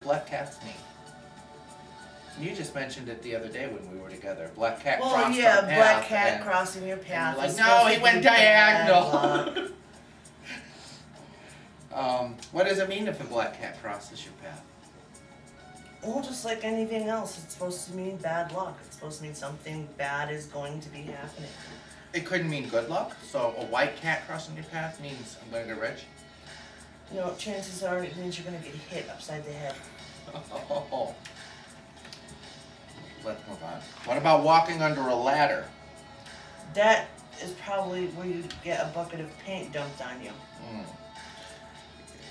black cat's name? You just mentioned it the other day when we were together. Black cat Well, crossed yeah, our path. black cat and- crossing your path. Like, is no, supposed he to went be bad diagonal. luck. What does it mean if a black cat crosses your path? Well, just like anything else, it's supposed to mean bad luck. It's supposed to mean something bad is going to be happening. It couldn't mean good luck. So a white cat crossing your path means I'm going to get rich. You know, chances are it means you're going to get hit upside the head. Oh. Let's move on. What about walking under a ladder? That is probably where you get a bucket of paint dumped on you.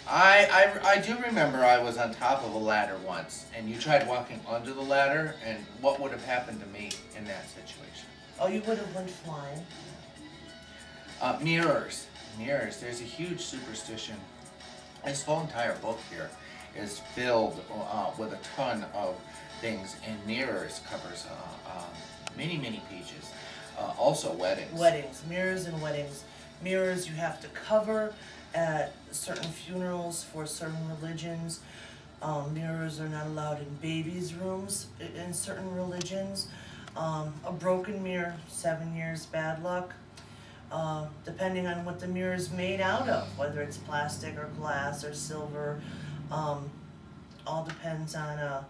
I do remember I was on top of a ladder once, and you tried walking under the ladder, and what would have happened to me in that situation? Oh, you would have went flying. Mirrors. Mirrors. There's a huge superstition. This whole entire book here is filled with a ton of things, and mirrors covers many, many pages. Also weddings. Weddings. Mirrors and weddings. Mirrors you have to cover at certain funerals for certain religions. Mirrors are not allowed in babies' rooms in certain religions. A broken mirror, 7 years bad luck. Depending on what the mirror is made out of, whether it's plastic or glass or silver, all depends on,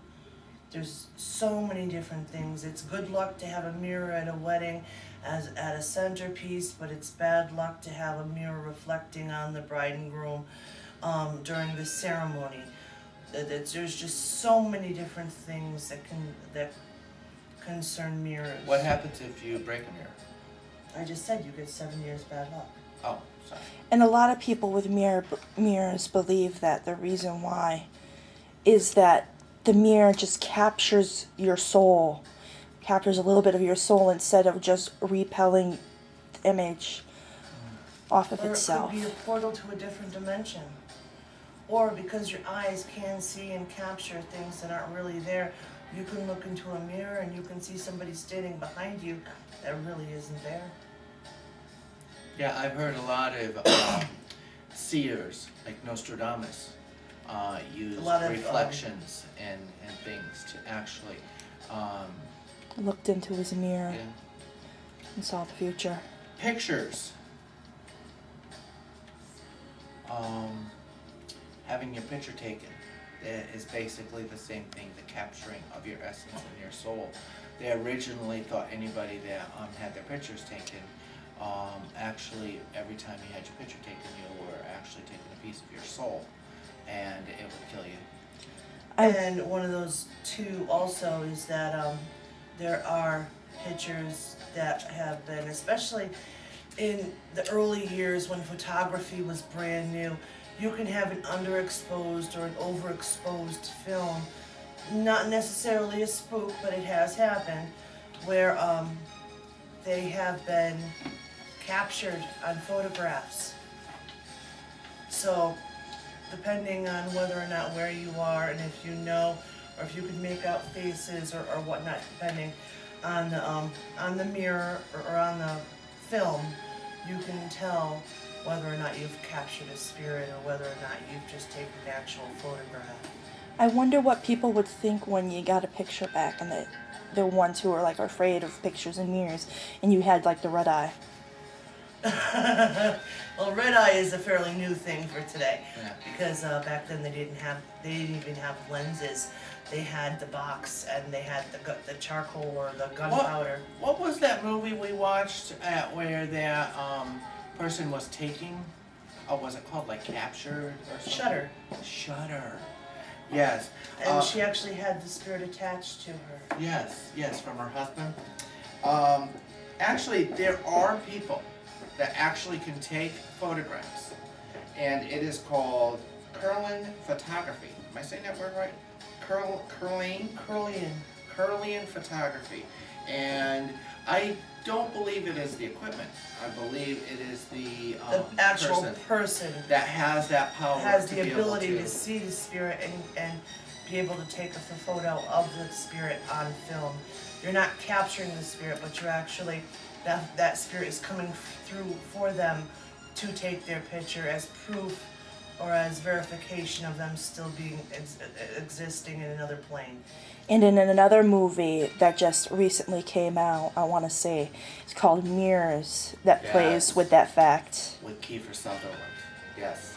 there's so many different things. It's good luck to have a mirror at a wedding as at a centerpiece, but it's bad luck to have a mirror reflecting on the bride and groom during the ceremony. There's just so many different things that concern mirrors. What happens if you break a mirror? I just said you get 7 years bad luck. Oh, sorry. And a lot of people with mirrors believe that the reason why is that the mirror just captures your soul, captures a little bit of your soul instead of just repelling the image off of itself. Or it could be a portal to a different dimension. Or because your eyes can see and capture things that aren't really there, you can look into a mirror and you can see somebody standing behind you that really isn't there. Yeah, I've heard a lot of seers, like Nostradamus, use reflections and things to actually... looked into his mirror yeah. and saw the future. Pictures. Having your picture taken is basically the same thing, the capturing of your essence and your soul. They originally thought anybody that had their pictures taken, actually every time you had your picture taken, you were actually taking a piece of your soul, and it would kill you. And one of those too also is that there are pictures that have been, especially in the early years when photography was brand new, you can have an underexposed or an overexposed film, not necessarily a spook, but it has happened, where they have been captured on photographs. So depending on whether or not where you are and if you know, or if you can make out faces or whatnot, depending on the mirror or on the film, you can tell whether or not you've captured a spirit or whether or not you've just taken an actual photograph. I wonder what people would think when you got a picture back and the ones who are like afraid of pictures and mirrors and you had like the red eye. Well, red eye is a fairly new thing for today, Yeah. because back then they didn't even have lenses. They had the box and they had the charcoal or the gunpowder. What was that movie we watched where that person was taking? Oh, was it called like Captured or something? Shutter. Shutter. Yes. And she actually had the spirit attached to her. Yes, from her husband. Actually, there are people that actually can take photographs, and it is called Curlian photography. Am I saying that word right? Curlian photography. And I don't believe it is the equipment. I believe it is the actual person that has that power. has to the be ability able to see the spirit and be able to take a photo of the spirit on film. You're not capturing the spirit, but you're actually, that spirit is coming through for them to take their picture as proof or as verification of them still being existing in another plane. And in another movie that just recently came out, I want to say, it's called Mirrors, that plays Yes. with that fact. With Kiefer Sutherland. Yes,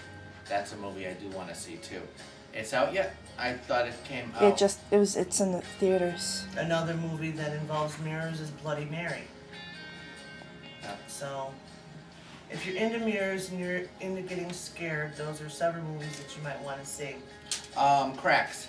that's a movie I do want to see too. It's out yet? I thought it came out. It's in the theaters. Another movie that involves mirrors is Bloody Mary. Yeah. So, if you're into mirrors and you're into getting scared, those are several movies that you might want to see. Cracks.